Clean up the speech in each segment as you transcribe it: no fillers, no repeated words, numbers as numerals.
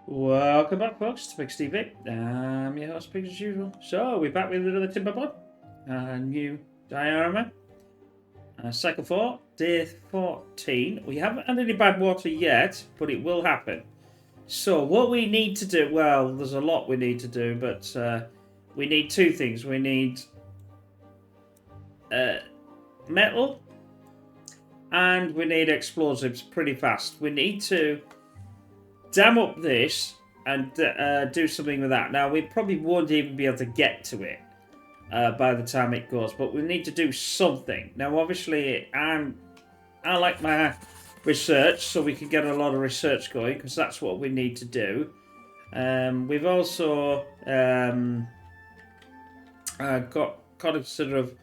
Welcome back, folks, to Big Steve. I'm your host, Big as usual. So, we're back with another Timberborn. New diorama. Cycle 4, day 14. We haven't had any bad water yet, but it will happen. So, what we need to do, well, there's a lot we need to do, but we need two things. We need metal and we need explosives pretty fast. We need to dam up this and do something with that. Now, we probably won't even be able to get to it by the time it goes, but we need to do something. Now, obviously, I like my research, so we can get a lot of research going, because that's what we need to do. We've also got a sort of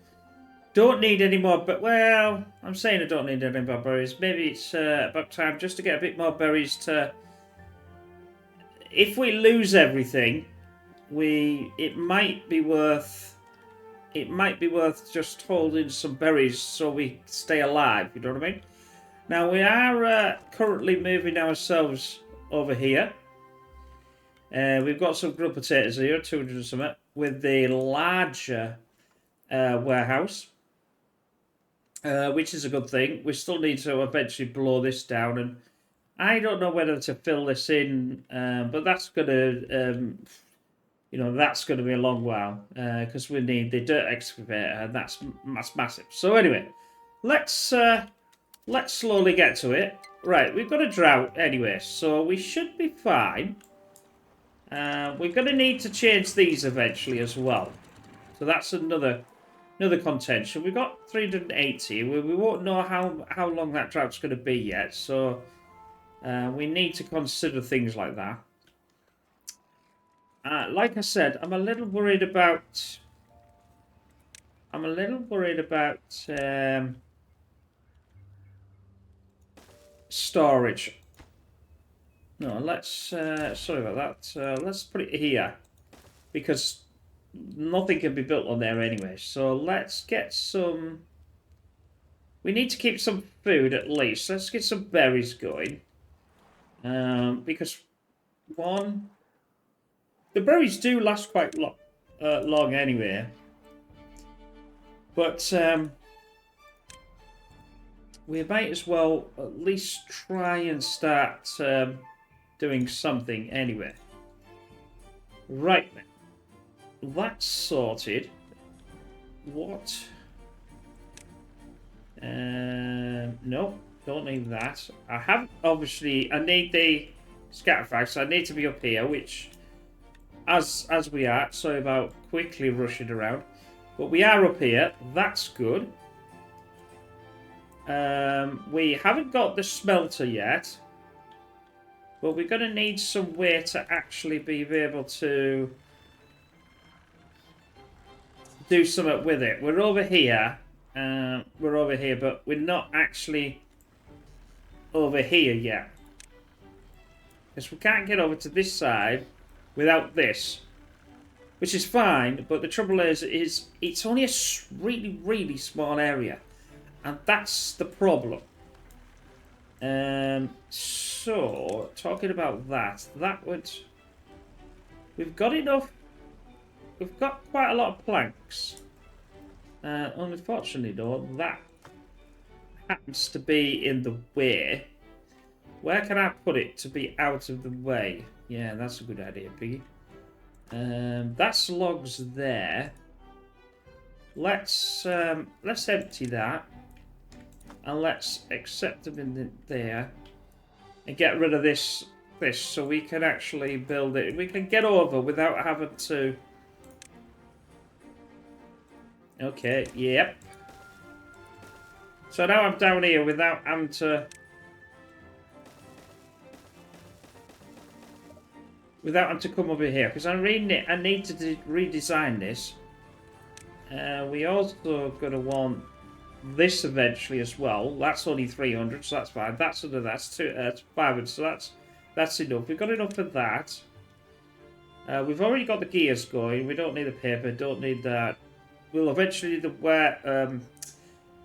don't need any more, but well, I'm saying I don't need any more berries. Maybe it's about time just to get a bit more berries to. If we lose everything, it might be worth just holding some berries so we stay alive. You know what I mean? Now we are currently moving ourselves over here. We've got some grub potatoes here, 200 and something, with the larger warehouse, which is a good thing. We still need to eventually blow this down, and I don't know whether to fill this in, but that's gonna, that's gonna be a long while because we need the dirt excavator, and that's massive. So anyway, let's slowly get to it. Right, we've got a drought anyway, so we should be fine. We're gonna need to change these eventually as well, so that's another contention. We've got 380. We won't know how long that drought's going to be yet, so we need to consider things like that. Like I said, I'm a little worried about. Storage. No, let's. Sorry about that. Let's put it here, because nothing can be built on there anyway. So let's get some. We need to keep some food at least. Let's get some berries going. Because the berries do last quite long anyway. But we might as well at least try and start doing something anyway. Right then. That's sorted. What? No, don't need that. I need the scatterfags, so I need to be up here, which, as we are, sorry about quickly rushing around, but we are up here. That's good. We haven't got the smelter yet, but we're going to need some way to actually be able to do something with it. We're over here. But we're not actually over here yet, because we can't get over to this side without this, which is fine. But the trouble is it's only a really small area, and that's the problem. So talking about that would. We've got enough. We've got quite a lot of planks. Unfortunately, though, that happens to be in the way. Where can I put it to be out of the way? Yeah, that's a good idea, Piggy. That's logs there. Let's empty that, and let's accept them in there, and get rid of this, so we can actually build it. We can get over without having to. Okay, yep. So now I'm down here without having to. Come over here, because I need to redesign this. We also gonna want this eventually as well. That's only 300, so that's fine. That's 500, so that's enough. We've got enough for that. We've already got the gears going. We don't need the paper. Don't need that. We'll eventually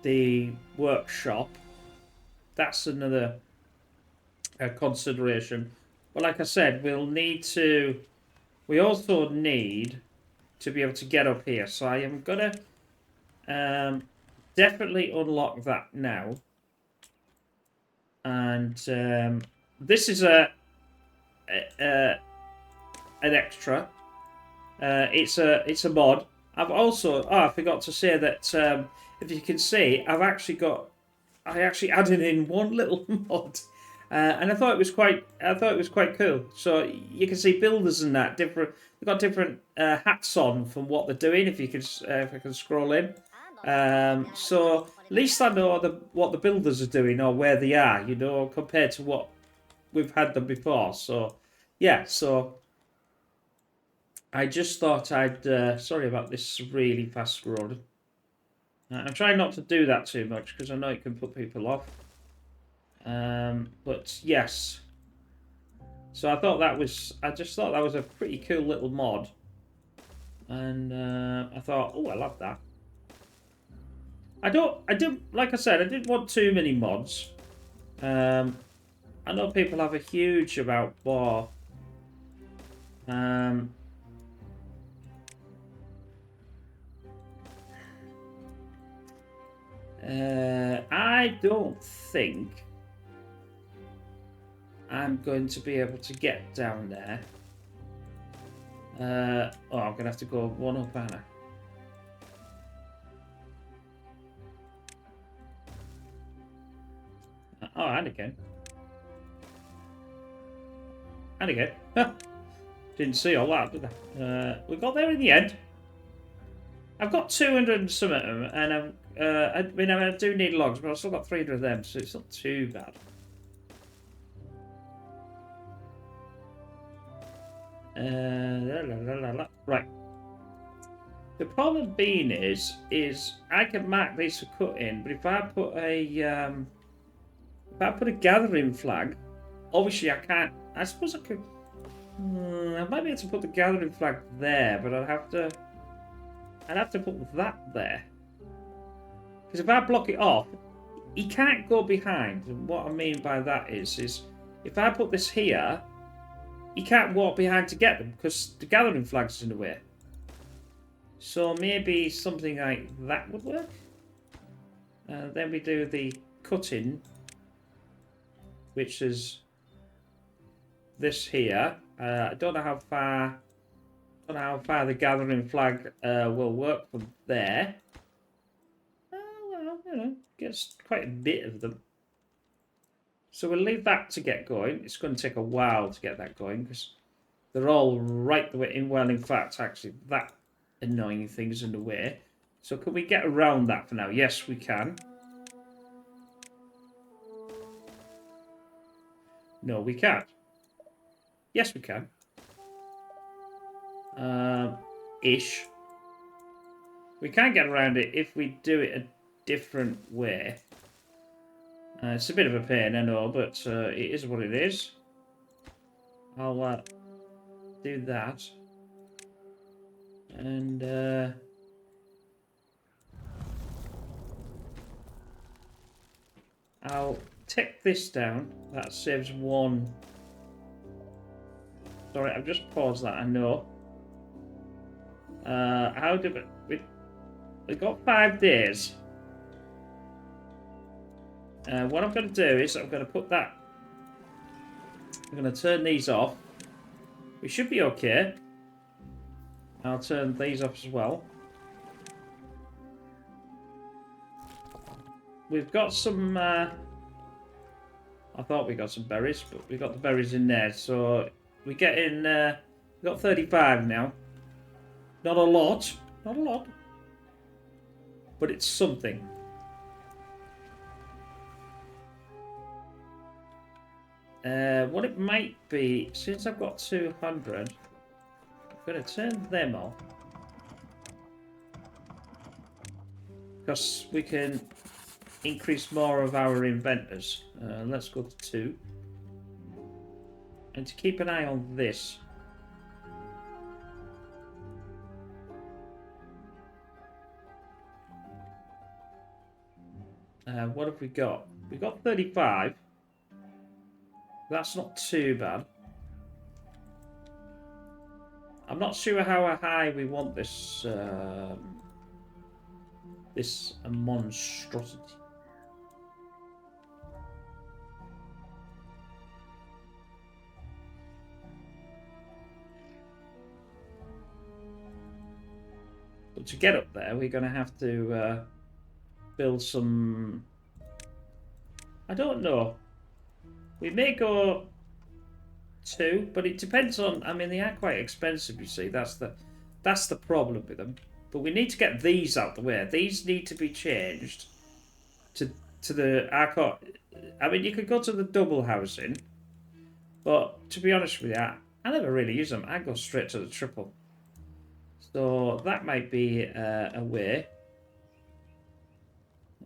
the workshop. That's another consideration. But like I said, we'll need to... We also need to be able to get up here. So I am going to definitely unlock that now. And this is an extra. It's a mod. I've also I forgot to say that if you can see, I actually added in one little mod, and I thought it was quite cool. So you can see builders and that different. They've got different hats on from what they're doing. If I can scroll in, so at least I know what the builders are doing or where they are. You know, compared to what we've had them before. So yeah, so. I just thought I'd... sorry about this really fast scrolling. I'm trying not to do that too much because I know it can put people off. But yes. So I thought that was... I just thought that was a pretty cool little mod. And I thought, oh, I love that. Like I said, I didn't want too many mods. I know people have a huge amount more. I don't think I'm going to be able to get down there. Oh, I'm going to have to go one up, Anna. Oh, and again. And again. Didn't see all that, did I? We got there in the end. I've got 200 and some of them, and I mean, I do need logs, but I've still got 300 of them, so it's not too bad. Right. The problem being is I can mark these for cutting, but if I put a gathering flag, obviously I can't. I suppose I could. I might be able to put the gathering flag there, but I'd have to put that there. Because if I block it off, he can't go behind. And what I mean by that is if I put this here, he can't walk behind to get them because the gathering flag's in the way. So maybe something like that would work. Then we do the cutting, which is this here. I don't know how far the gathering flag will work from there. Well, you know, gets quite a bit of them. So we'll leave that to get going. It's going to take a while to get that going because they're all right the way in. Well, in fact, actually, that annoying thing's in the way. So can we get around that for now? Yes, we can. No, we can't. Yes, we can. Ish. We can get around it if we do it a different way. It's a bit of a pain, I know, but it is what it is. I'll do that. And I'll take this down. That saves one. Sorry, I've just paused that, I know. How did we got 5 days. What I'm going to do is I'm going to put that... I'm going to turn these off. We should be okay. I'll turn these off as well. We've got some... I thought we got some berries, but we got the berries in there. So we get in... we've got 35 now. Not a lot. Not a lot. But it's something. What it might be, since I've got 200, I'm going to turn them off. Because we can increase more of our inventors. Let's go to 2. And to keep an eye on this. What have we got? We've got 35. That's not too bad. I'm not sure how high we want this this monstrosity. But to get up there, we're going to have to build some... I don't know. We may go 2, but it depends on... I mean, they are quite expensive, you see. That's the problem with them. But we need to get these out the way. These need to be changed to the... I mean, you could go to the double housing. But to be honest with you, I never really use them. I go straight to the triple. So that might be a way.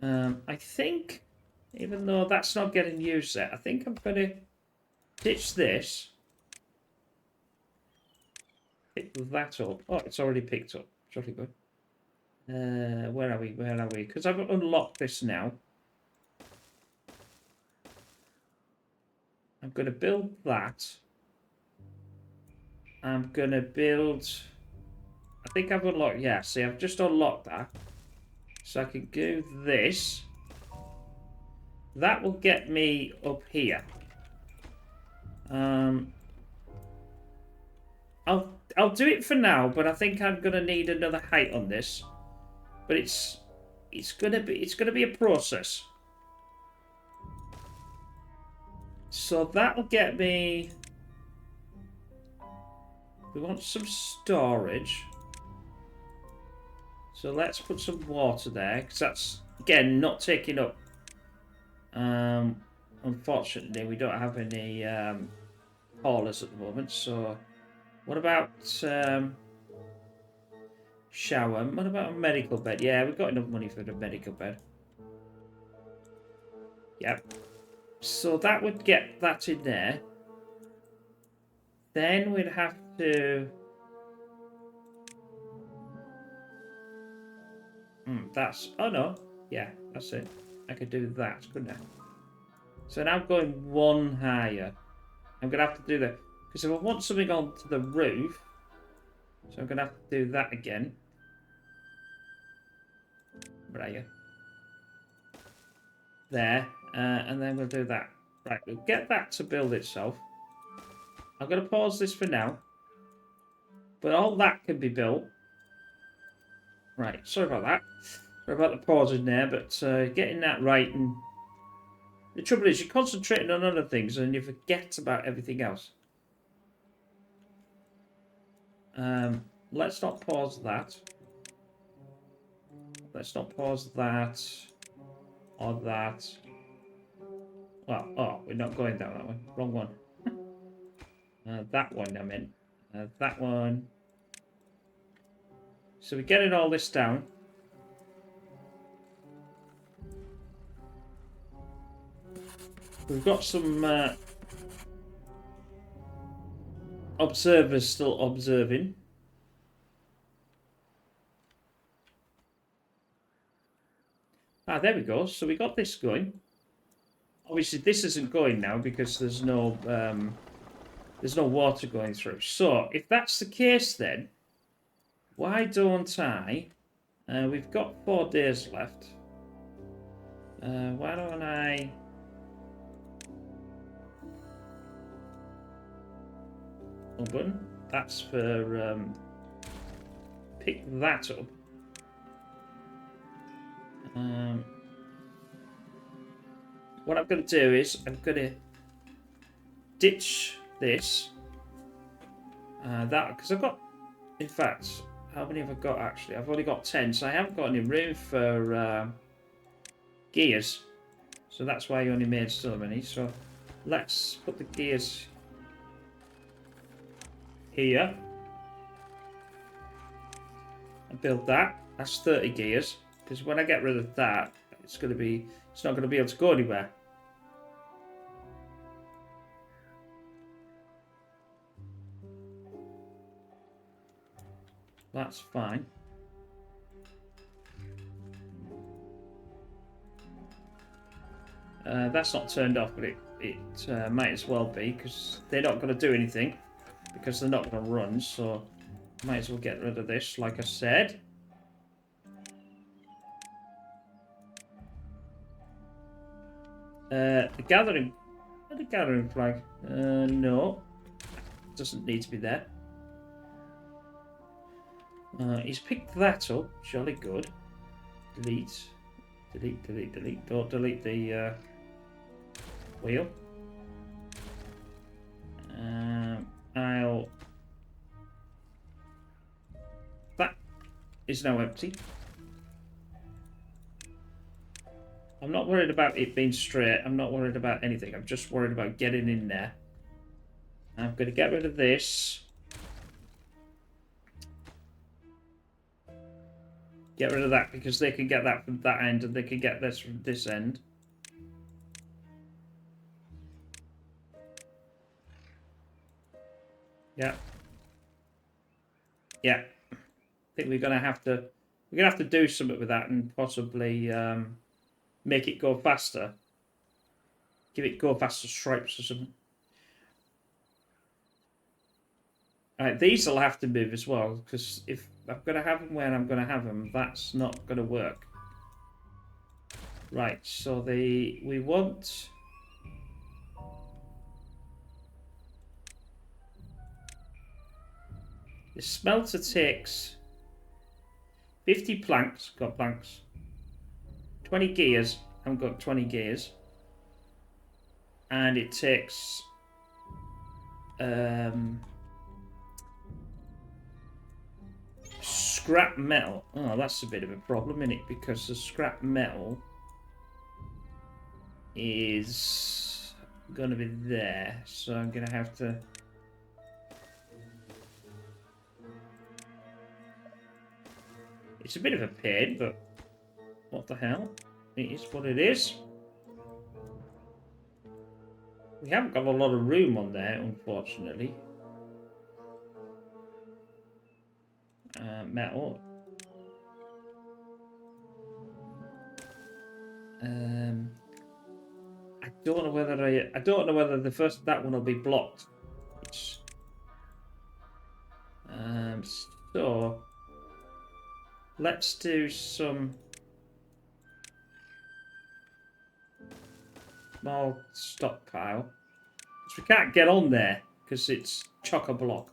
I think, even though that's not getting used yet, I think I'm going to ditch this. Pick that up. Oh, it's already picked up. Jolly good. Where are we? Where are we? Because I've unlocked this now. I'm going to build that. I'm going to build... I think I've unlocked... Yeah, see, I've just unlocked that. So I can do this. That will get me up here. I'll do it for now, but I think I'm going to need another height on this. But it's going to be a process. So that'll get me... We want some storage. So let's put some water there, because that's, again, not taking up... unfortunately, we don't have any haulers at the moment, so... What about shower? What about a medical bed? Yeah, we've got enough money for the medical bed. Yep. So that would get that in there. Then we'd have to... that's... Oh, no. Yeah, that's it. I could do that, couldn't I? So now I'm going one higher. I'm going to have to do that. Because if I want something onto the roof... So I'm going to have to do that again. Where are you? There. And then we'll do that. Right, we'll get that to build itself. I'm going to pause this for now. But all that can be built. Right, sorry about that. Sorry about the pause in there, but getting that right. And the trouble is, you're concentrating on other things and you forget about everything else. Let's not pause that. Let's not pause that. Or that. Well, oh, we're not going down that one. Wrong one. That one, I meant. That one. So we're getting all this down. We've got some observers still observing. Ah, there we go. So we got this going. Obviously, this isn't going now because there's no water going through. So if that's the case, then why don't I? We've got 4 days left. Why don't I? Button. That's for pick that up. What I'm going to do is I'm going to ditch this. That because I've got, in fact, how many have I got actually? I've only got 10, so I haven't got any room for gears. So that's why I only made so many. So let's put the gears here and build that. That's 30 gears, because when I get rid of that, it's not going to be able to go anywhere. That's fine. That's not turned off, but it might as well be, because they're not going to do anything, because they're not going to run. So Might as well get rid of this, like I said. The gathering flag. No. Doesn't need to be there. He's picked that up. Jolly good. Delete. Delete, delete, delete. Don't delete the wheel. That is now empty. I'm not worried about it being straight. I'm not worried about anything. I'm just worried about getting in there. I'm going to get rid of this. Get rid of that because they can get that from that end and they can get this from this end. Yeah. Yeah. I think we're gonna have to do something with that and possibly make it go faster. Give it go faster stripes or something. Alright, these will have to move as well, because if I'm gonna have them where I'm gonna have them, that's not gonna work. Right, so we want the smelter takes 50 planks, got planks. 20 gears, I've got 20 gears. And it takes scrap metal. Oh, that's a bit of a problem, isn't it? Because the scrap metal is going to be there. So I'm going to have to... It's a bit of a pain, but what the hell? It is what it is. We haven't got a lot of room on there, unfortunately. Metal. I don't know whether I don't know whether that one will be blocked. So let's do some small stockpile. Because we can't get on there because it's chock-a-block.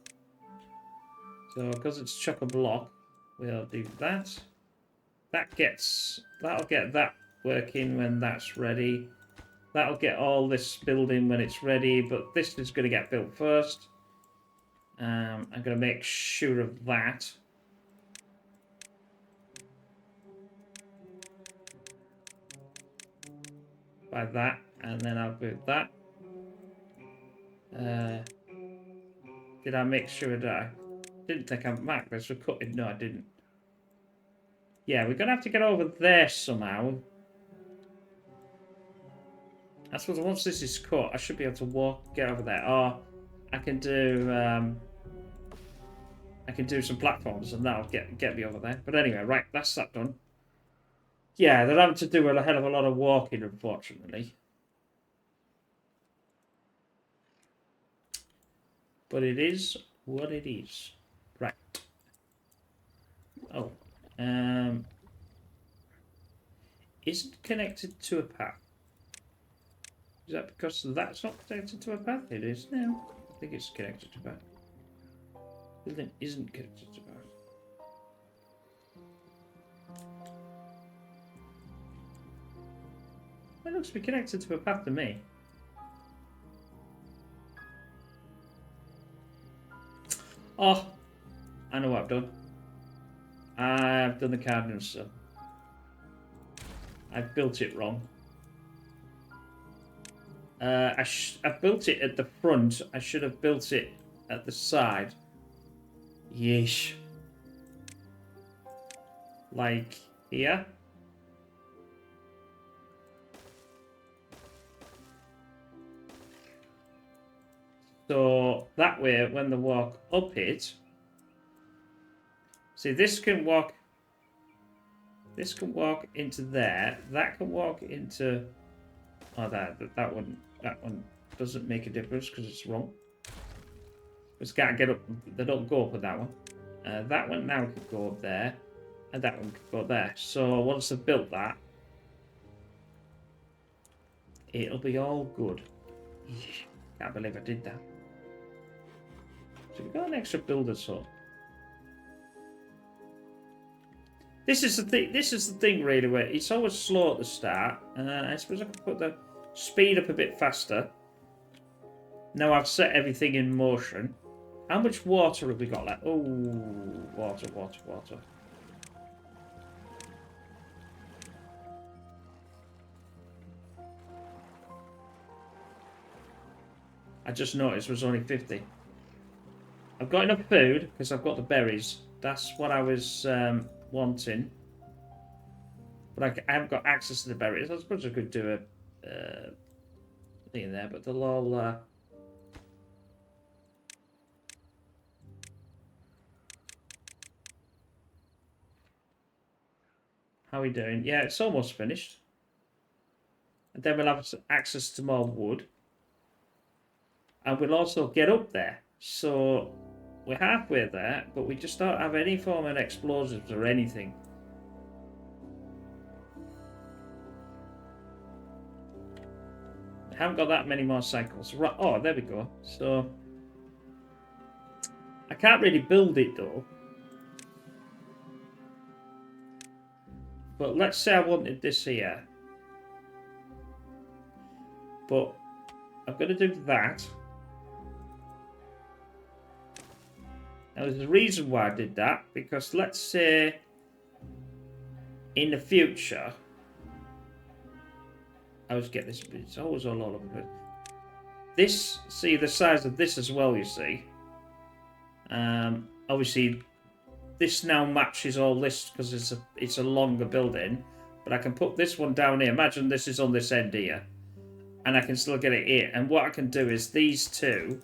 So because it's chock-a-block, we'll do that. That'll get that working when that's ready. That'll get all this building when it's ready, but this is going to get built first. I'm going to make sure of that. By that, and then I'll do that. Did I make sure that I didn't think I marked this for cutting? No, I didn't. Yeah, we're going to have to get over there somehow. I suppose once this is cut, I should be able to get over there. Or I can do some platforms and that'll get me over there. But anyway, right, that's that done. Yeah, they're having to do a hell of a lot of walking, unfortunately. But it is what it is. Right. Oh. Isn't connected to a path. Is that because that's not connected to a path? It is now. I think it's connected to a path. Building isn't connected to a path. It looks to be connected to a path to me. Oh, I know what I've done. I've done the cardinal stuff. I've built it wrong. I've built it at the front. I should have built it at the side. Yeesh. Like here. So that way, when they walk up it, see this can walk into there. That can walk into that one doesn't make a difference because it's wrong. Just can't get up. They don't go up with that one. That one now could go up there, and that one could go there. So once I've built that, it'll be all good. Can't believe I did that. So we've got an extra builder sort. This is the thing. This is the thing, really. Where it's always slow at the start. I suppose I could put the speed up a bit faster. Now I've set everything in motion. How much water have we got left? Oh, water, water, water. I just noticed it was only 50. I've got enough food because I've got the berries. That's what I was wanting. But I haven't got access to the berries. I suppose I could do a thing in there, but they'll all... How are we doing? Yeah, it's almost finished. And then we'll have access to more wood. And we'll also get up there. So we're halfway there, but we just don't have any form of explosives or anything. I haven't got that many more cycles. Right, oh, there we go. So I can't really build it though. But let's say I wanted this here. But I'm going to do that. Now there's a reason why I did that. Because let's say in the future... I always get this, it's always all over the place. This, see the size of this as well, you see. Obviously, this now matches all this because it's a longer building. But I can put this one down here. Imagine this is on this end here. And I can still get it here. And what I can do is these two,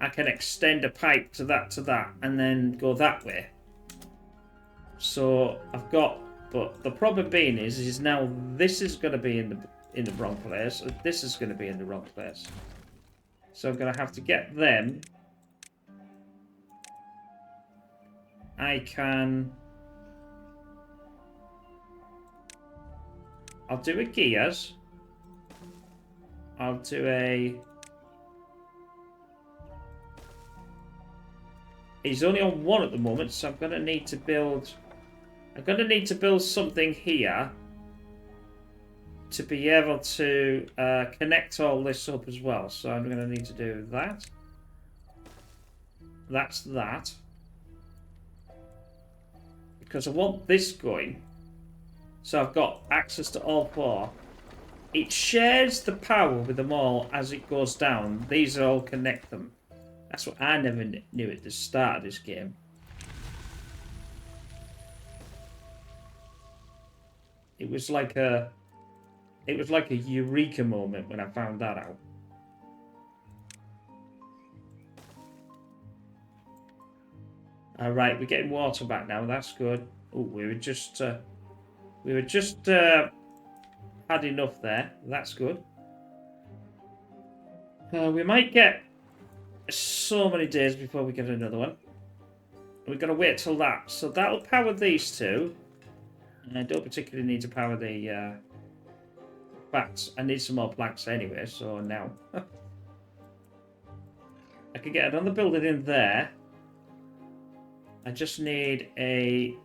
I can extend a pipe to that, and then go that way. So I've got, but the problem being is now this is going to be in the wrong place. This is going to be in the wrong place. So I'm going to have to get them. I'll do a gears. I'll do a... He's only on one at the moment, so I'm going to need to build... I'm going to need to build something here to be able to connect all this up as well. So I'm going to need to do that. That's that. Because I want this going. So I've got access to all four. It shares the power with them all as it goes down. These all connect them. That's what I never knew at the start of this game. It was like a eureka moment when I found that out. All right, we're getting water back now. That's good. Oh, we were just had enough there. That's good. We might get so many days before we get another one. We're going to wait till that. So that'll power these two. I don't particularly need to power the bats. I need some more planks anyway, so now. I could get another building in there. I just need a...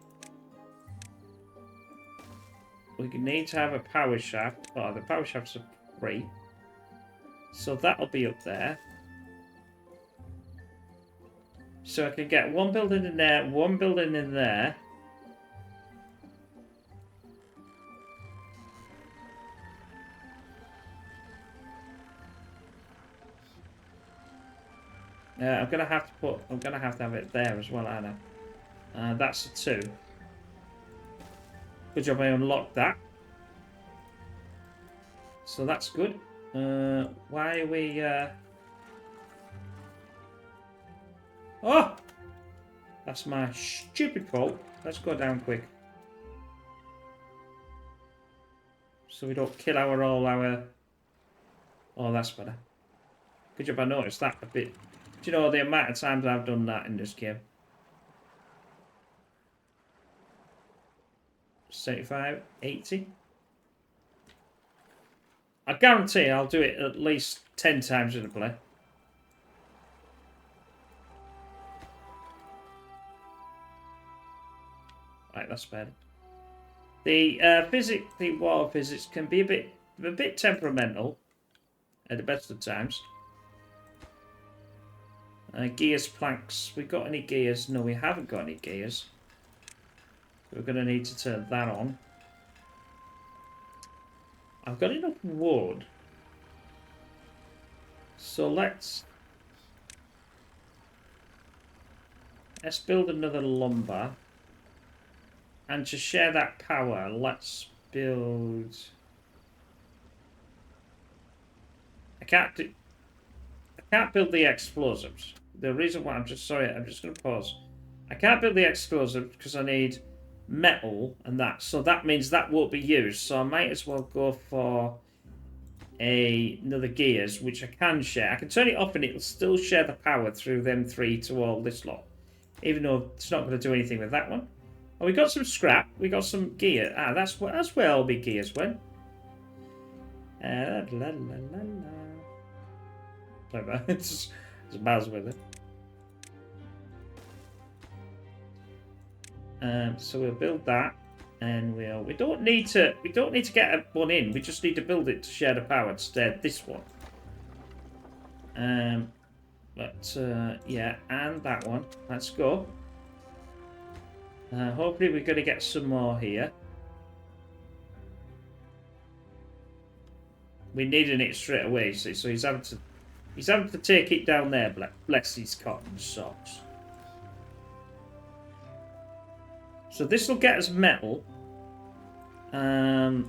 We need to have a power shaft. Oh, the power shafts are free. So that'll be up there. So I can get one building in there, one building in there. I'm gonna have to have it there as well, aren't I? That's a 2. Good job I unlocked that. So that's good. Why are we... Oh! That's my stupid fault. Let's go down quick. So we don't kill all our... Oh, that's better. Good job I noticed that a bit. Do you know the amount of times I've done that in this game? 75, 80. I guarantee I'll do it at least 10 times in a play. Right, that's bad. The the water physics can be a bit temperamental at the best of times. Gears, planks. We got any gears? No, we haven't got any gears. We're going to need to turn that on. I've got enough wood. So let's build another lumber. And to share that power, let's build... I can't build the explosives. The reason why I'm just going to pause. I can't build the explosives because I need metal and that. So that means that won't be used. So I might as well go for another gears, which I can share. I can turn it off and it'll still share the power through them three to all this lot. Even though it's not going to do anything with that one. Oh, we got some scrap. We got some gear. Ah, that's where all big gears went. La la la la la. Clever. It's buzz with it. So we'll build that, and we don't need to get one in. We just need to build it to share the power instead. This one. Yeah, and that one. Let's go. Hopefully we're going to get some more here. We're needing it straight away, see? So he's having to take it down there. Bless his cotton socks. So this will get us metal. I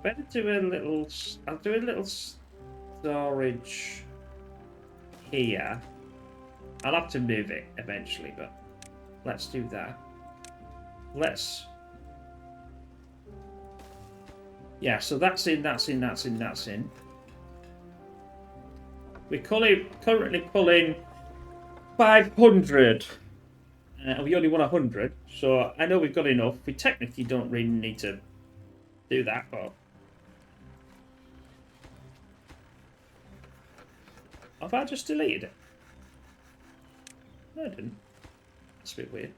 better do a little. I'll do a little storage here. I'll have to move it eventually, but let's do that. Yeah, so that's in. We're currently pulling 500. We only want 100, so I know we've got enough. We technically don't really need to do that, but... Have I just deleted it? No, I didn't. That's a bit weird.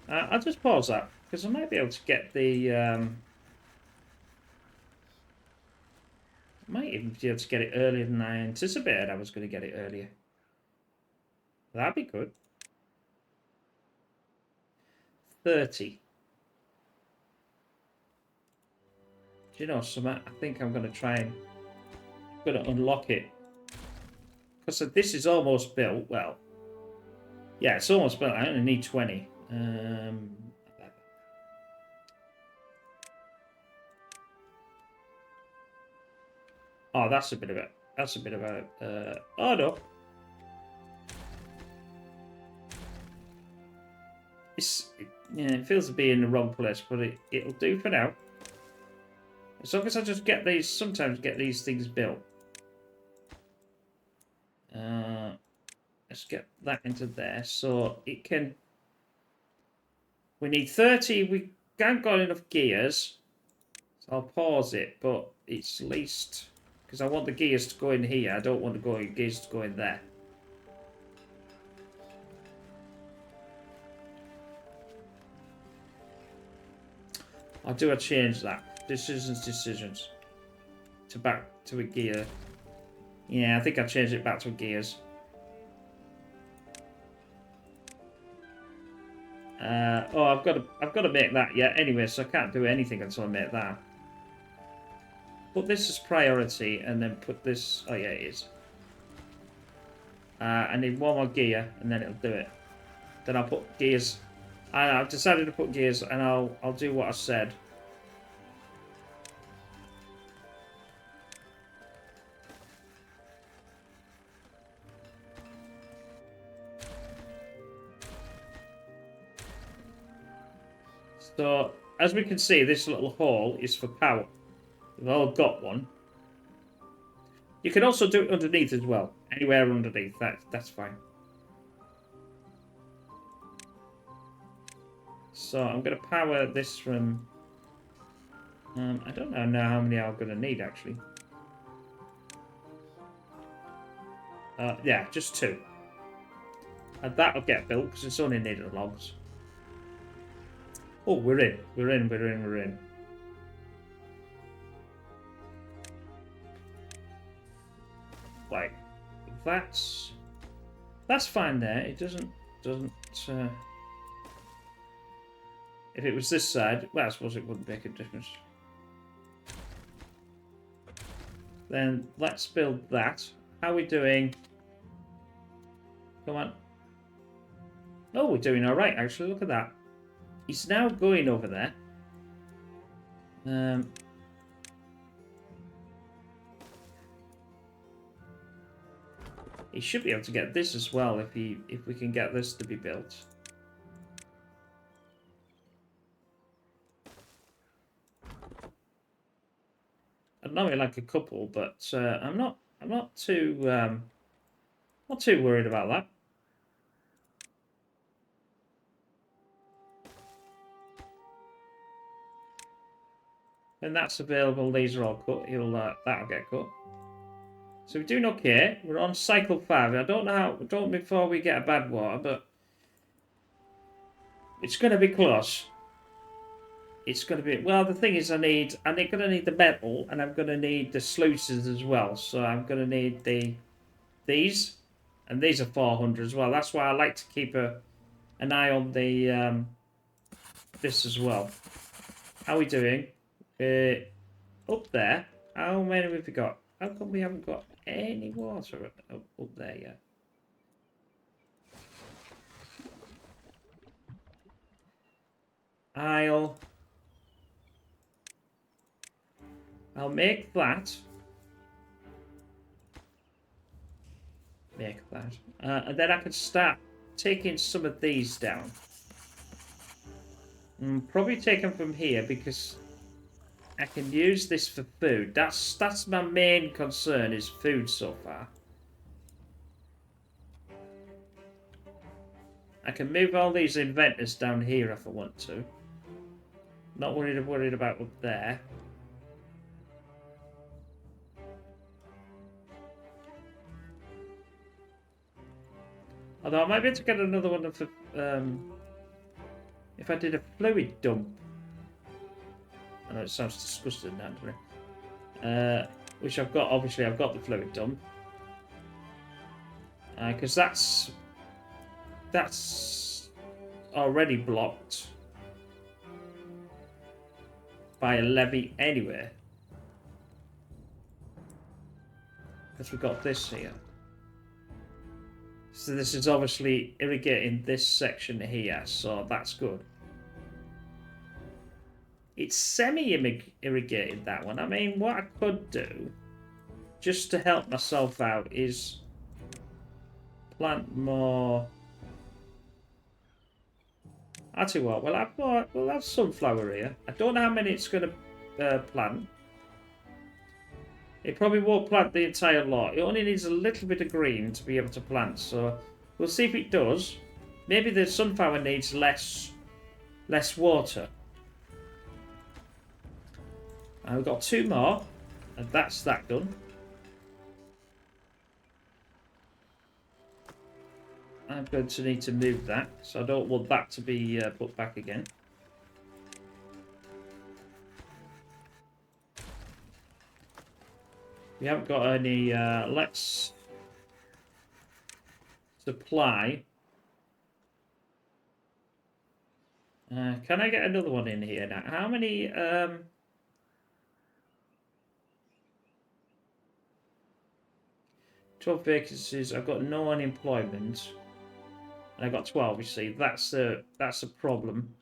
I'll just pause that, because I might be able to get the... might even be able to get it earlier than I anticipated I was going to get it earlier. That'd be good. 30. Do you know something? I think I'm going to try and... I'm going to unlock it. Because this is almost built. Well, yeah, it's almost built. I only need 20. Oh, that's a bit of it. That's a bit of a... oh, no. Yeah, it feels to be in the wrong place, but it'll do for now. As long as I just get these... Sometimes get these things built. Let's get that into there. So it can... We need 30. We haven't got enough gears. So I'll pause it, but it's least... Because I want the gears to go in here. I don't want the gears to go in there. I'll do a change that. Decisions. To back to a gear. Yeah, I think I'll change it back to gears. Oh, I've got to make that. Yeah. Anyway, so I can't do anything until I make that. Put this as priority, and then put this. Oh yeah, it is. I need one more gear, and then it'll do it. Then I'll put gears. I've decided to put gears, and I'll do what I said. So, as we can see, this little hole is for power. We've all got one. You can also do it underneath as well. Anywhere underneath, that's fine. So I'm going to power this from... I don't know now how many I'm going to need, actually. Yeah, just 2. And that'll get built, because it's only needed logs. Oh, we're in. We're in, we're in, we're in. Like, that's fine there. It doesn't if it was this side, well, I suppose it wouldn't make a difference. Then let's build that. How are we doing? Come on. Oh, we're doing all right, actually. Look at that. He's now going over there. He should be able to get this as well if we can get this to be built. I'd normally like a couple, but I'm not too worried about that. When that's available, these are all cut. That'll get cut. So we're doing okay. We're on cycle 5. I don't know how. Don't before we get a bad water, but it's going to be close. It's going to be... Well, the thing is, I'm going to need the metal, and I'm going to need the sluices as well. So I'm going to need these, and these are 400 as well. That's why I like to keep an eye on the this as well. How are we doing? Up there. How many have we got? How come we haven't got any water up there yet? I'll make that. Make that. And then I can start taking some of these down. Probably take them from here because I can use this for food. That's my main concern is food so far. I can move all these inventors down here if I want to. Not worried about up there. Although I might be able to get another one for if I did a fluid dump. I know it sounds disgusting, actually. Which I've got. Obviously, I've got the fluid dump because that's already blocked by a levee anyway. Because we've got this here. So this is obviously irrigating this section here, so that's good. It's semi-irrigated, that one. I mean, what I could do, just to help myself out, is plant more... I'll tell you what, we'll have sunflower here. I don't know how many it's going to plant. It probably won't plant the entire lot. It only needs a little bit of green to be able to plant, so we'll see if it does. Maybe the sunflower needs less water. And we've got 2 more, and that's that done. I'm going to need to move that, so I don't want that to be put back again. We haven't got any, let's supply. Can I get another one in here now? How many, 12 vacancies, I've got no unemployment. And I got 12, you see, that's a problem.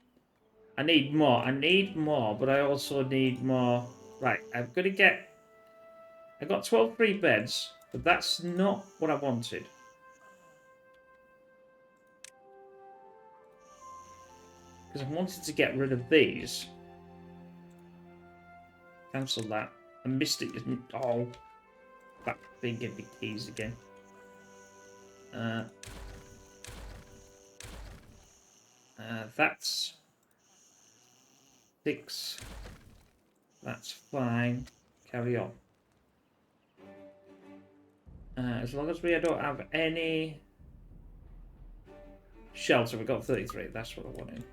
I need more, but I also need more. Right, I've got to get... I got 12 free beds, but that's not what I wanted. Because I wanted to get rid of these. Cancel that. I missed it. Oh, that thing gave me keys again. That's 6. That's fine. Carry on. As long as we don't have any shelter, we've got 33. That's what I wanted.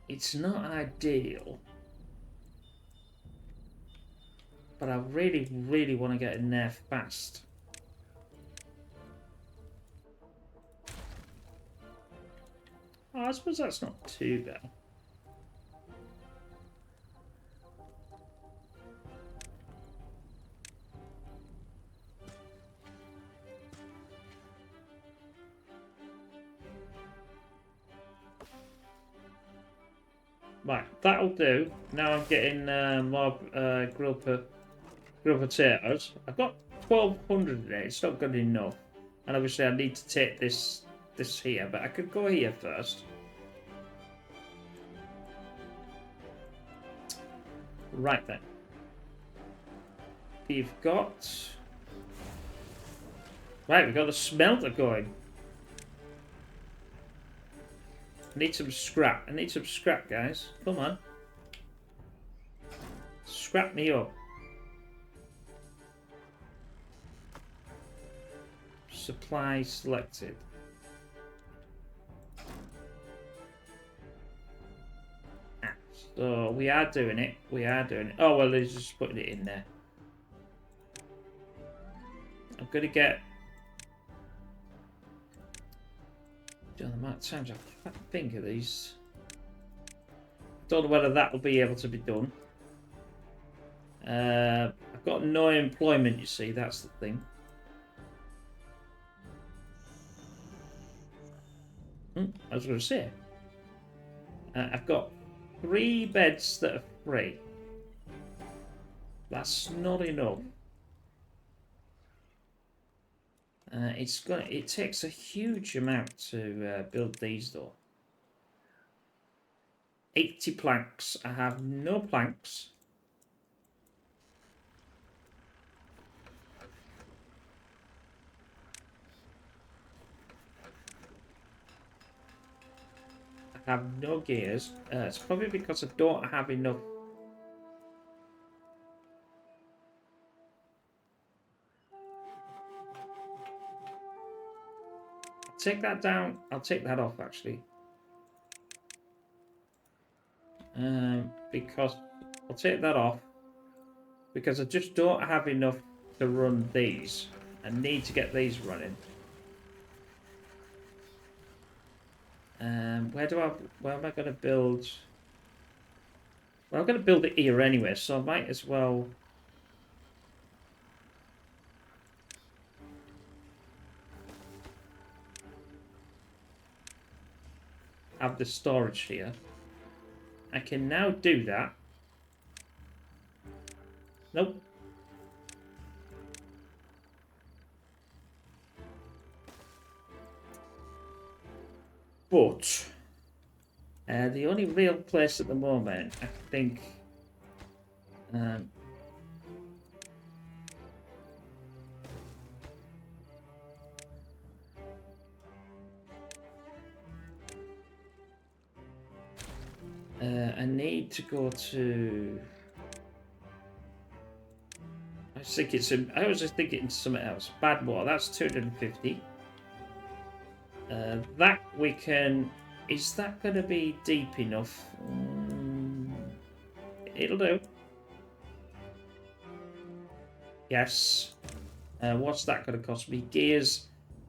It's not ideal, but I really, really want to get in there fast. Oh, I suppose that's not too bad. Right, that'll do. Now I'm getting more grilled potatoes. I've got 1,200 there. It's not good enough, and obviously I need to take this here. But I could go here first. Right then. We've got we've got the smelter going. I need some scrap. I need some scrap, guys. Come on. Scrap me up. Supply selected. So we are doing it. We are doing it. Oh, well, they're just putting it in there. I'm going to get... The amount of times I think of these. Don't know whether that will be able to be done. I've got no employment, you see. That's the thing. I was going to say. I've got 3 beds that are free. That's not enough. It takes a huge amount to build these though. 80 planks. I have no planks. I have no gears. It's probably because I don't have enough. Take that down. I'll take that off actually. Because I'll take that off because I just don't have enough to run these. I need to get these running. Where am I going to build? Well, I'm going to build it here anyway, so I might as well. Have the storage here. I can now do that. Nope. But the only real place at the moment, I think, I need to go to. I was just thinking something else. Badwater. That's 250. That we can. Is that going to be deep enough? It'll do. Yes. What's that going to cost me? Gears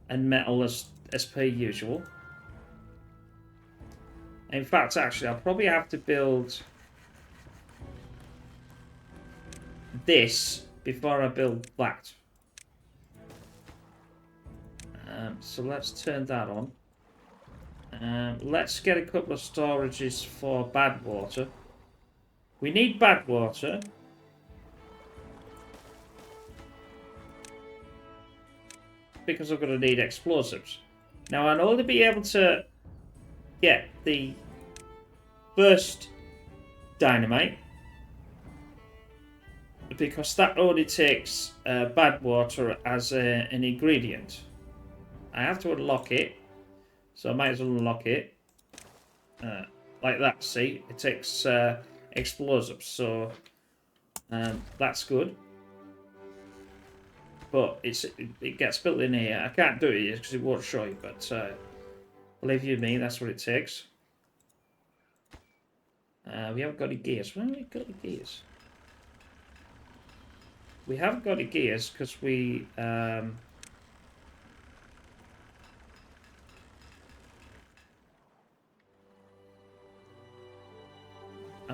and metal as per usual. In fact, actually, I'll probably have to build this before I build that. So let's turn that on. Let's get a couple of storages for bad water. We need bad water. Because I'm going to need explosives. Now, I'll only be able to get the first dynamite because that only takes bad water as an ingredient. I have to unlock it, so I might as well unlock it. Like that, see? It takes explosives, so that's good. But it gets built in here. I can't do it because it won't show you, but believe you me, that's what it takes. We haven't got any gears. Why haven't we got any gears? We haven't got any gears because we... I'm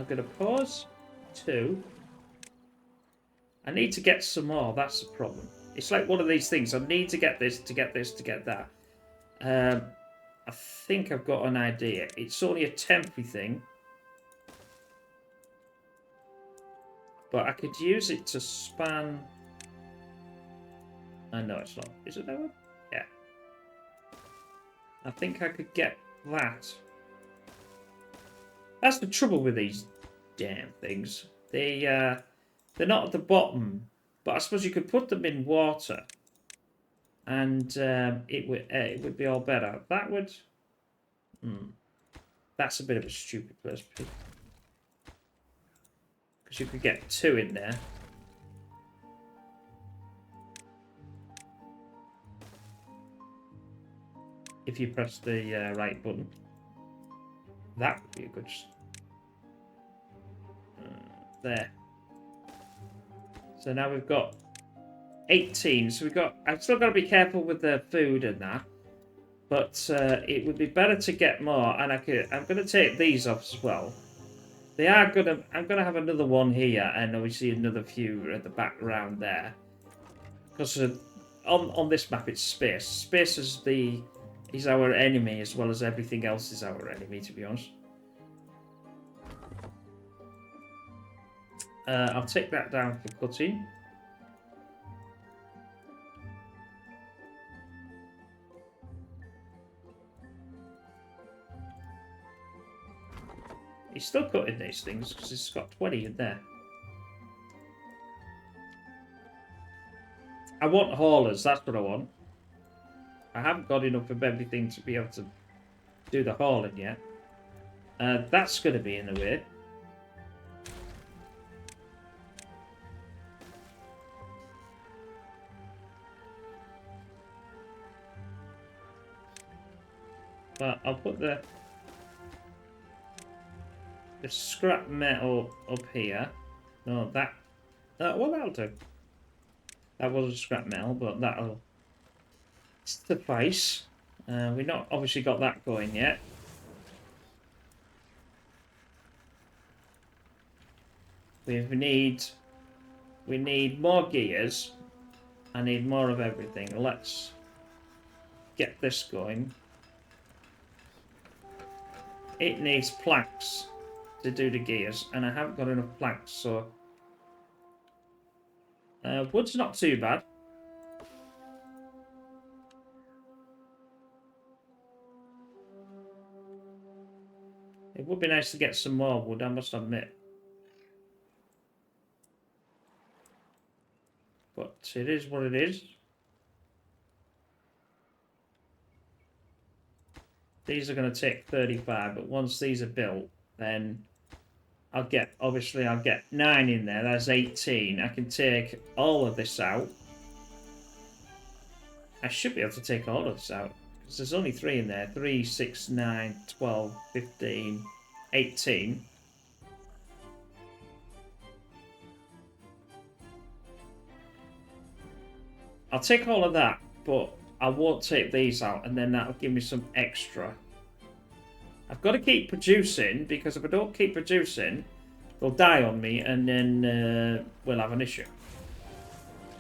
going to pause 2. I need to get some more. That's the problem. It's like one of these things. I need to get this, to get this, to get that. I think I've got an idea. It's only a temporary thing. But I could use it to span... I know it's not. Is it that one? Yeah. I think I could get that. That's the trouble with these damn things. They're not at the bottom, but I suppose you could put them in water, and it would be all better. That would. That's a bit of a stupid place, because you could get 2 in there. If you press the right button, that would be a good. There. So now we've got 18. So we've got. I've still got to be careful with the food and that, but it would be better to get more. And I'm going to take these off as well. They are gonna. I'm going to have another one here, and obviously another few at the background there, because on this map it's space. Space is our enemy as well as everything else is our enemy, to be honest. I'll take that down for cutting. He's still cutting these things because it's got 20 in there. I want haulers, that's what I want. I haven't got enough of everything to be able to do the hauling yet. That's going to be in the way. But I'll put the scrap metal up here. No, that... well, that'll do. That wasn't scrap metal, but that'll suffice. We've not obviously got that going yet. We need more gears. I need more of everything. Let's get this going. It needs planks to do the gears, and I haven't got enough planks, so wood's not too bad. It would be nice to get some more wood, I must admit. But it is what it is. These are going to take 35, but once these are built, then I'll get 9 in there. That's 18. I can take all of this out. I should be able to take all of this out, because there's only 3 in there. 3, 6, 9, 12, 15, 18. I'll take all of that, but I won't take these out, and then that'll give me some extra. I've got to keep producing, because if I don't keep producing, they'll die on me, and then we'll have an issue.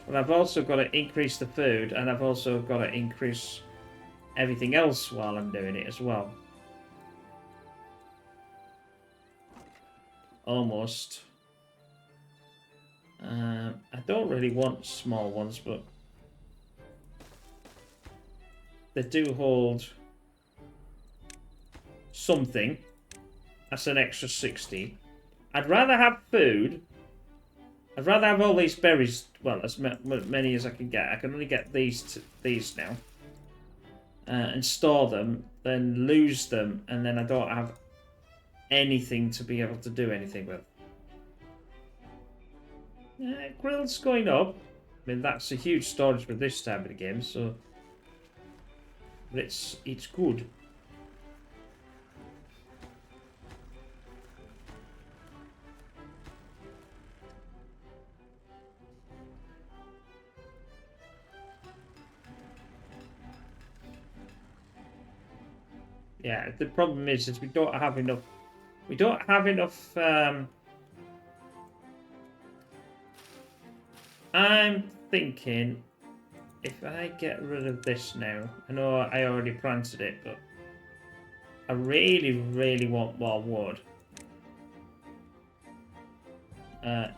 But I've also got to increase the food, and I've also got to increase everything else while I'm doing it as well. Almost. I don't really want small ones, but they do hold something. That's an extra 60. I'd rather have food I'd rather have all these berries, well, as many as I can get. I can only get these now. And store them, then lose them, and then I don't have anything to be able to do anything with. Grill's going up. I mean, that's a huge storage for this time of the game, so... But it's good. Yeah, the problem is we don't have enough... We don't have enough... I'm thinking... If I get rid of this now... I know I already planted it, but... I really, really want more wood.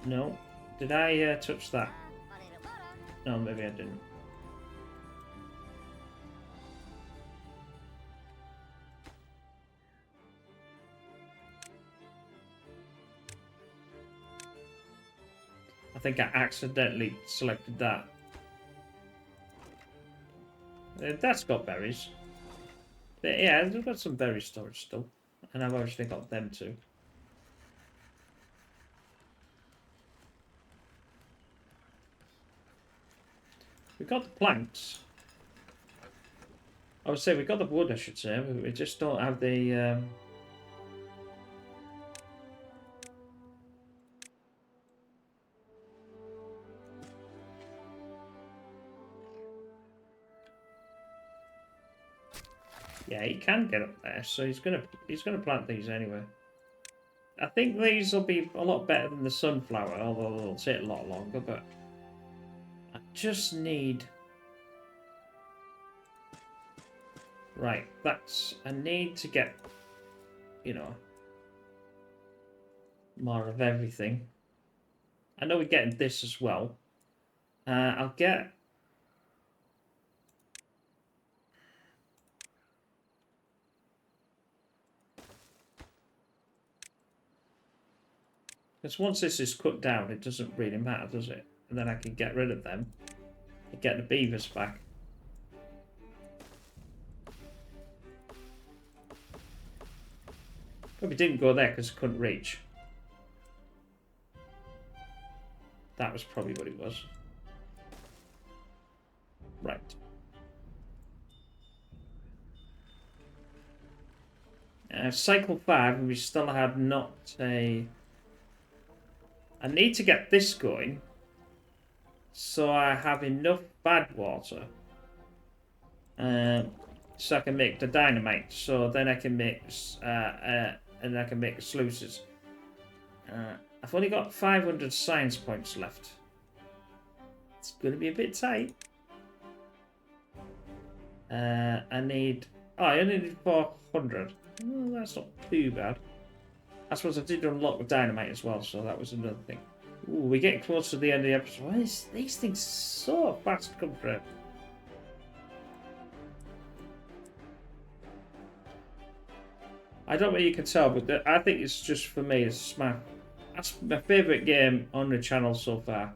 No. Did I touch that? No, maybe I didn't. I think I accidentally selected that. That's got berries. But yeah, I've got some berry storage still. And I've obviously got them too. We got the planks. I would say we got the wood, I should say. We just don't have the... Yeah, he can get up there, so he's gonna plant these anyway. I think these will be a lot better than the sunflower, although they'll take a lot longer, but I just need... Right, I need to get, you know, more of everything. I know we're getting this as well. I'll get... Because once this is cut down, it doesn't really matter, does it? And then I can get rid of them and get the beavers back. Probably didn't go there because I couldn't reach. That was probably what it was. Right. Cycle 5, and we still have not a... I need to get this going so I have enough bad water so I can make the dynamite. So then I can make and I can make sluices. I've only got 500 science points left. It's going to be a bit tight. I need... Oh, I only need 400. Oh, that's not too bad. I suppose I did unlock the dynamite as well, so that was another thing. Ooh, we're getting close to the end of the episode. Why is these things so fast to come through? I don't know if you can tell, but I think it's just for me. That's my favourite game on the channel so far.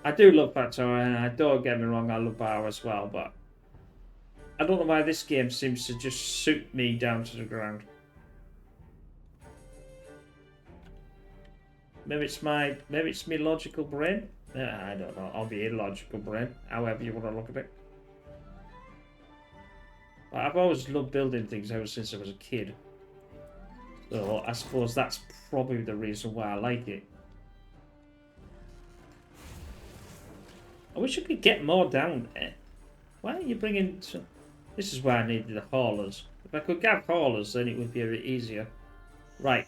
I do love Factor, and I don't get me wrong, I love Bar as well, but I don't know why this game seems to just suit me down to the ground. Maybe it's me logical brain. I don't know. I'll be illogical brain, however you want to look at it. But I've always loved building things ever since I was a kid. So I suppose that's probably the reason why I like it. I wish I could get more down there. Why aren't you bringing... This is why I needed the haulers. If I could get haulers, then it would be a bit easier. Right.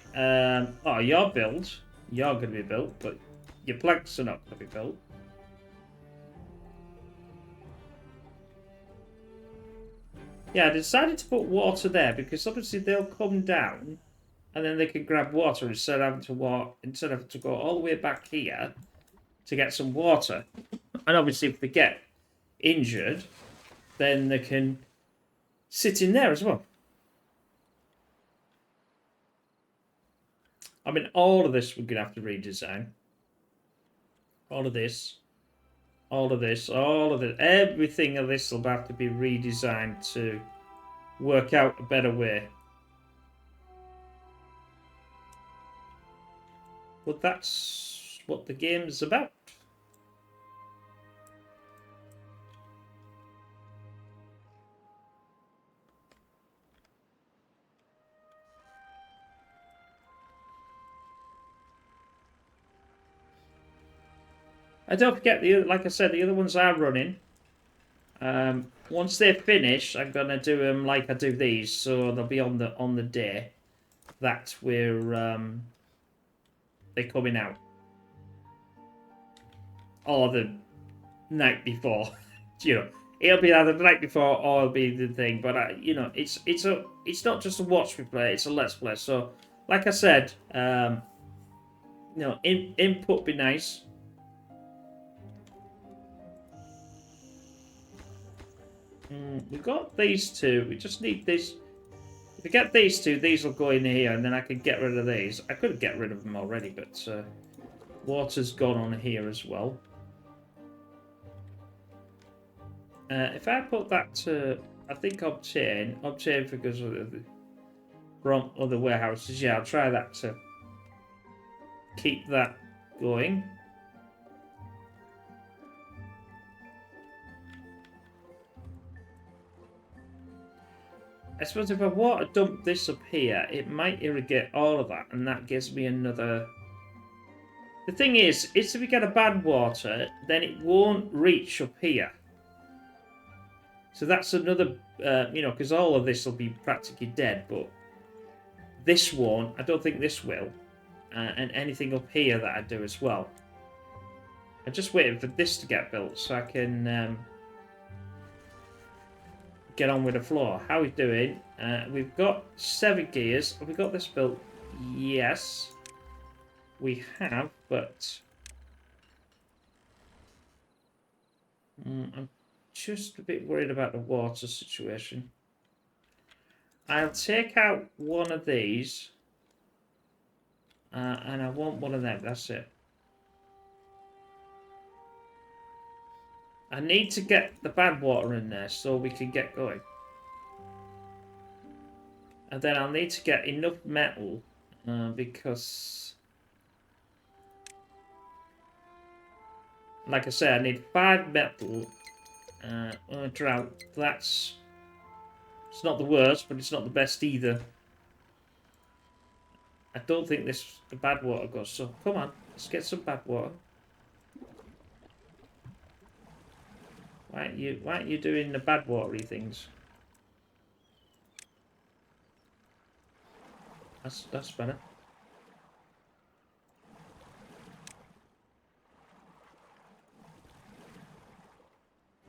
Oh, your build. You're going to be built, but your planks are not going to be built. Yeah, I decided to put water there because obviously they'll come down and then they can grab water instead of having to go all the way back here to get some water. And obviously if they get injured, then they can sit in there as well. I mean, all of this we're going to have to redesign. All of this. All of this. All of it. Everything of this will have to be redesigned to work out a better way. But that's what the game's about. And don't forget, like I said, the other ones are running. Once they're finished, I'm gonna do them like I do these, so they'll be on the day that they're coming out, or the night before. You know, it'll be either the night before or it'll be the thing. But you know, it's not just a watch me play; it's a let's play. So, like I said, you know, input be nice. We've got these two. We just need this. If we get these two, these will go in here, and then I can get rid of these. I could get rid of them already, but water's gone on here as well. If I put that to, I think obtain because of from other warehouses. Yeah, I'll try that to keep that going. I suppose if I water dump this up here, it might irrigate all of that, and that gives me another... The thing is if we get a bad water, then it won't reach up here. So that's another, you know, because all of this will be practically dead, but this won't. I don't think this will. And anything up here that I do as well. I'm just waiting for this to get built so I can... get on with the floor. How are we doing? We've got 7 gears. Have we got this built? Yes. We have, but... I'm just a bit worried about the water situation. I'll take out one of these. And I want one of them. That's it. I need to get the bad water in there so we can get going. And then I'll need to get enough metal because, like I said, I need 5 metal on a drought. It's not the worst, but it's not the best either. I don't think the bad water goes. So come on, let's get some bad water. Why aren't you doing the bad watery things? That's better.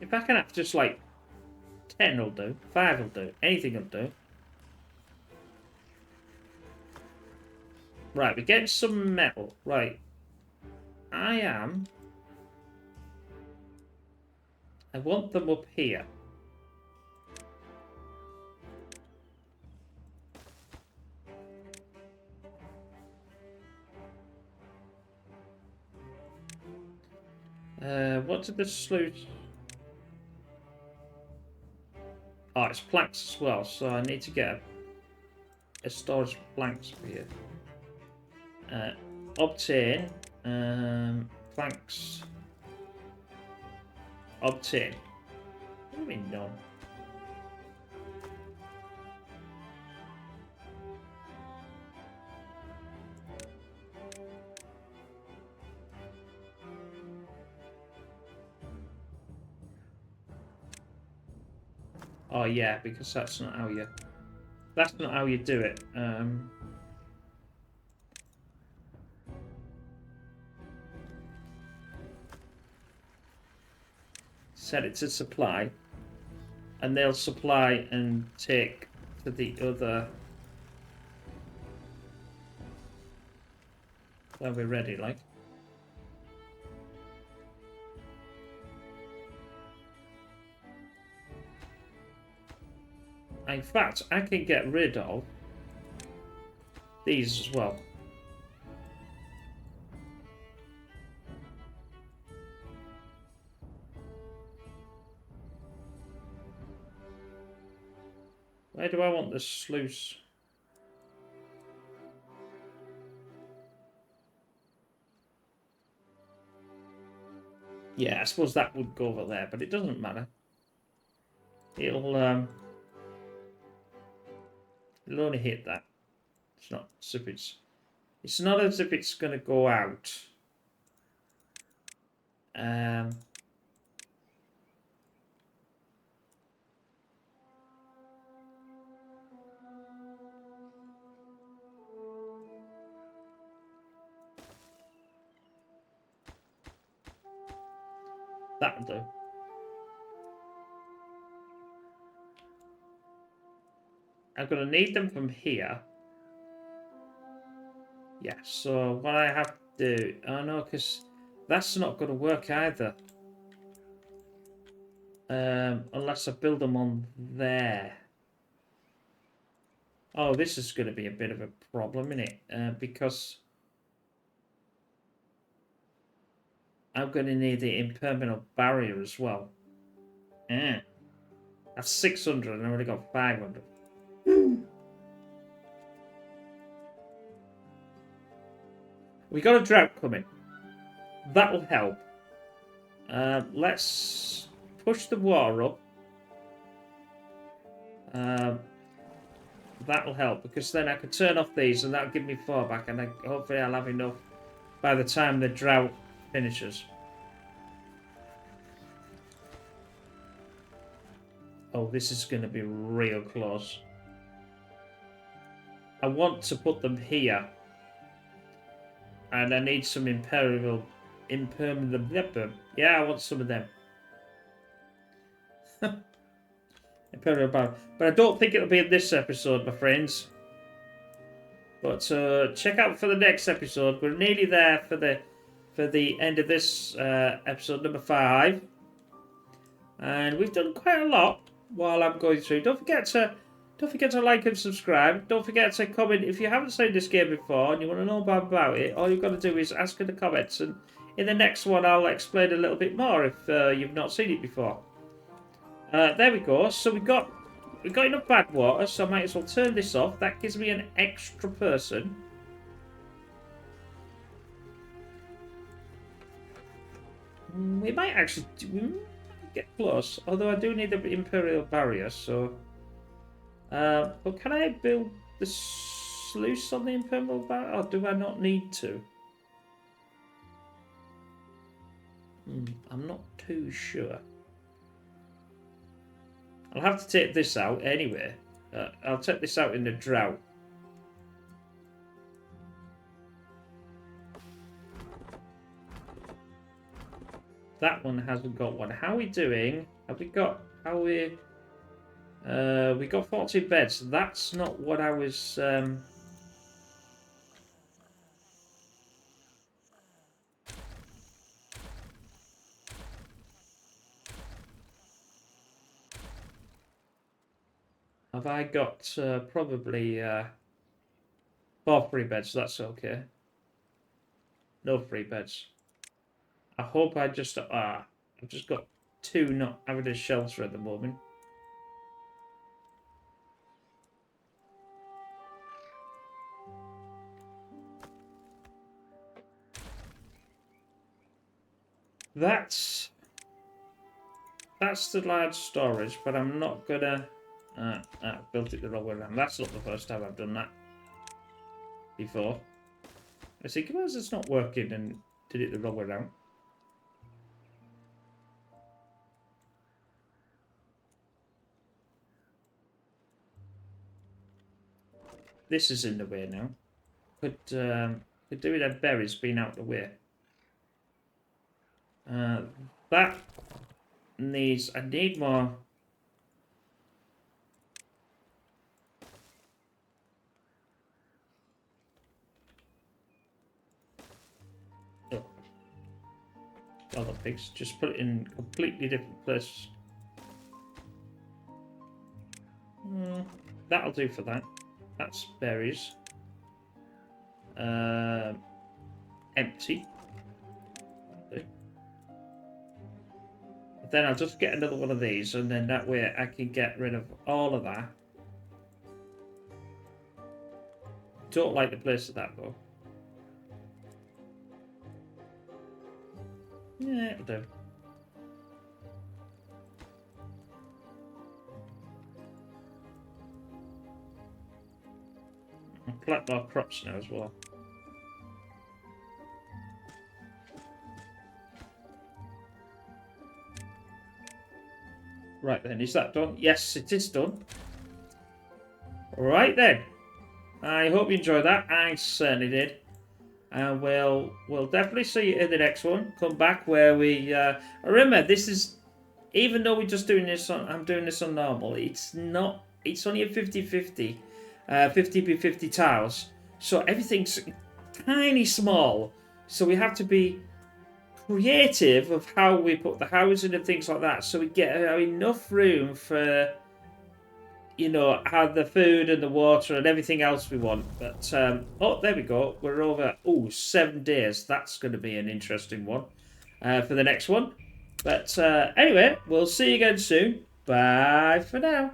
If I can have just like 10 will do, 5 will do, anything will do. Right, we're getting some metal. Right. I want them up here. What did the sluice... Oh, it's planks as well, so I need to get a storage for planks for here. Obtain planks. Obtain. What do you mean none? Oh yeah, because that's not how you do it. Set it to supply, and they'll supply and take to the other when we're ready, like. In fact, I can get rid of these as well. Where do I want the sluice? Yeah, I suppose that would go over there, but it doesn't matter. It'll only hit that. It's not as if it's not as if it's going to go out. That'll do. I'm going to need them from here. Yeah, so what I have to do... Oh, no, because that's not going to work either. Unless I build them on there. Oh, this is going to be a bit of a problem, isn't it? Because I'm going to need the impermeable barrier as well. Yeah. That's 600 and I already got 500. We got a drought coming. That'll help. Let's push the water up. That'll help because then I can turn off these and that'll give me 4 back, and hopefully I'll have enough by the time the drought finishes. Oh, this is going to be real close. I want to put them here. And I need some impermeable... Yeah, I want some of them. Impermeable. But I don't think it'll be in this episode, my friends. But check out for the next episode. We're nearly there for the end of this episode number 5. And we've done quite a lot while I'm going through. Don't forget to like and subscribe. Don't forget to comment if you haven't seen this game before and you want to know more about it. All you've got to do is ask in the comments, and in the next one I'll explain a little bit more if you've not seen it before. There we go. So we got enough bad water, so I might as well turn this off. That gives me an extra person. We might actually get close, although I do need the Imperial barrier, so... but can I build the sluice on the Imperial barrier, or do I not need to? I'm not too sure. I'll have to take this out anyway. I'll take this out in the drought. That one hasn't got one. How are we doing? Have we got... How we... we got 14 beds. That's not what I was... Have I got probably 4 free beds? That's okay. No free beds. I hope I just... I've just got 2 not having a shelter at the moment. That's the large storage, but I'm not gonna... I built it the wrong way around. That's not the first time I've done that before. I see, because it's not working and did it the wrong way around. This is in the way now. Could do with that berries being out the way. That needs... I need more... Oh. Other pigs. Just put it in completely different places. That'll do for that. That's berries. Empty. Then I'll just get another one of these, and then that way I can get rid of all of that. Don't like the place of that though. Yeah, it'll do. I'll plant more crops now as well. Right then, is that done? Yes, it is done. Right then. I hope you enjoyed that. I certainly did. And we'll definitely see you in the next one. Come back where we remember this is, even though we're just doing this on, I'm doing this on normal, it's not, it's only a 50-50 50 by 50 tiles, so everything's tiny small, so we have to be creative of how we put the housing and things like that, so we get enough room for, you know, have the food and the water and everything else we want. But oh, there we go, we're over 7 days. That's going to be an interesting one for the next one. But anyway, we'll see you again soon. Bye for now.